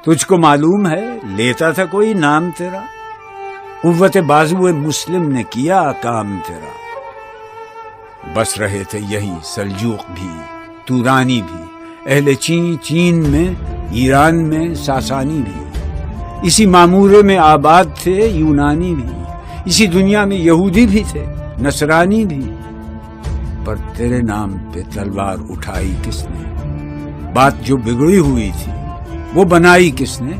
تجھ کو معلوم ہے لیتا تھا کوئی نام تیرا، قوت بازو مسلم نے کیا کام تیرا۔ بس رہے تھے یہیں سلجوق بھی، تورانی بھی، اہل چین میں، ایران میں ساسانی بھی، اسی معمورے میں آباد تھے یونانی بھی، اسی دنیا میں یہودی بھی تھے نصرانی بھی۔ پر تیرے نام پہ تلوار اٹھائی کس نے؟ بات جو بگڑی ہوئی تھی وہ بنائی کس نے؟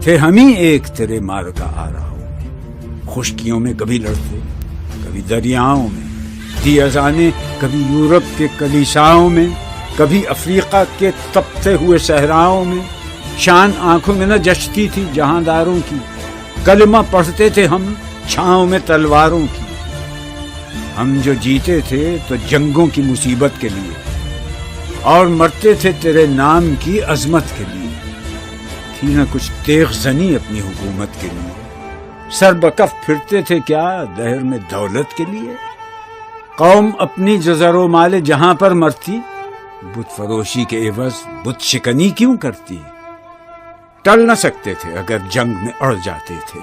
تھے ہم ہی ایک تیرے مار کا آ رہا ہوں، خشکیوں میں کبھی لڑتے کبھی دریاؤں میں، دی اذانیں کبھی یورپ کے کلیساؤں میں، کبھی افریقہ کے تپتے ہوئے صحراؤں میں۔ شان آنکھوں میں نہ جچتی تھی جہانداروں کی، کلمہ پڑھتے تھے ہم چھاؤں میں تلواروں کی۔ ہم جو جیتے تھے تو جنگوں کی مصیبت کے لیے، اور مرتے تھے تیرے نام کی عظمت کے لیے۔ تھی نہ کچھ تیغ زنی اپنی حکومت کے لیے، سر بکف پھرتے تھے کیا دہر میں دولت کے لیے؟ قوم اپنی جو زر و مال جہاں پر مرتی، بت فروشی کے عوض بت شکنی کیوں کرتی؟ ٹل نہ سکتے تھے اگر جنگ میں اڑ جاتے تھے،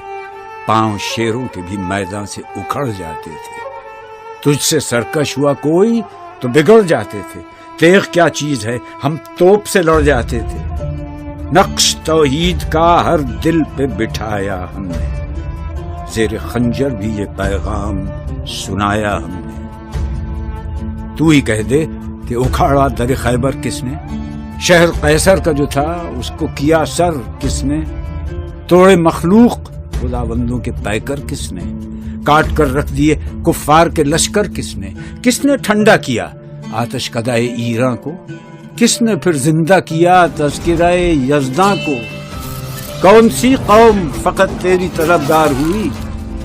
پاؤں شیروں کے بھی میدان سے اکھڑ جاتے تھے۔ تجھ سے سرکش ہوا کوئی تو بگڑ جاتے تھے، تیغ کیا چیز ہے ہم توپ سے لڑ جاتے تھے۔ نقش توحید کا ہر دل پہ بٹھایا ہم نے، زیر خنجر بھی یہ پیغام سنایا ہم نے۔ تو ہی کہہ دے کہ اکھاڑا در خیبر کس نے؟ شہر قیصر کا جو تھا اس کو کیا سر کس نے؟ توڑے مخلوق خداوندوں کے پیکر کس نے؟ کاٹ کر رکھ دیے کفار کے لشکر کس نے؟ کس نے ٹھنڈا کیا آتش کدائے ایراں کو؟ کس نے پھر زندہ کیا تذکرہ یزداں کو؟ کون سی قوم فقط تیری طلبگار ہوئی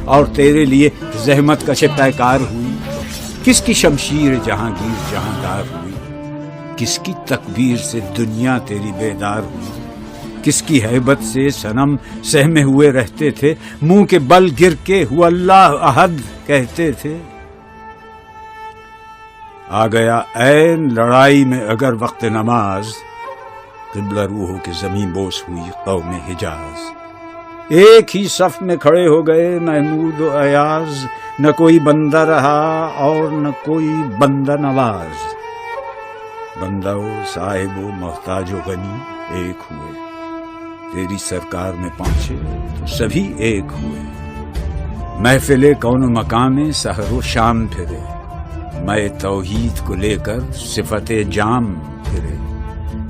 اور تیرے لیے زحمت کش پیکار ہوئی؟ کس کی شمشیر جہانگیر جہاندار ہوئی؟ کس کی تکبیر سے دنیا تیری بیدار ہوئی؟ کس کی ہیبت سے صنم سہمے ہوئے رہتے تھے، منہ کے بل گر کے ہوا اللہ احد کہتے تھے؟ آ گیا عین لڑائی میں اگر وقت نماز، قبلہ روحوں کے زمین بوس ہوئی قوم حجاز۔ ایک ہی صف میں کھڑے ہو گئے محمود و ایاز، نہ کوئی بندہ رہا اور نہ کوئی بندہ نواز۔ بندہ و صاحب و محتاج و غنی ایک ہوئے، تیری سرکار میں پہنچے تو سبھی ایک ہوئے۔ محفل کون و مقام سحر و شام پھرے، میں توحید کو لے کر صفت جام پھرے۔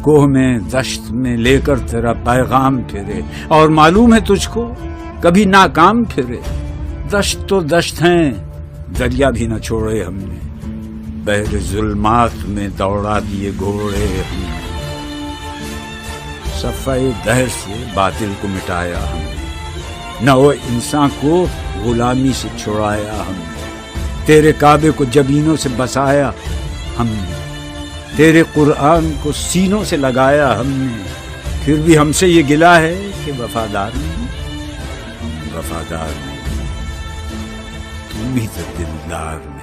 کوہ میں دشت میں لے کر تیرا پیغام پھرے، اور معلوم ہے تجھ کو کبھی ناکام پھرے۔ دشت تو دشت ہیں، دریا بھی نہ چھوڑے ہم نے، بحر ظلمات میں دوڑا دیے گھوڑے ہم نے۔ صفحہ دہر سے باطل کو مٹایا ہم نے، نو انسان کو غلامی سے چھڑایا ہم نے۔ تیرے کعبے کو جبینوں سے بسایا ہم نے، تیرے قرآن کو سینوں سے لگایا ہم نے۔ پھر بھی ہم سے یہ گلہ ہے کہ وفادار نہیں، وفادار نہیں، تم بھی تو دلدار نہیں۔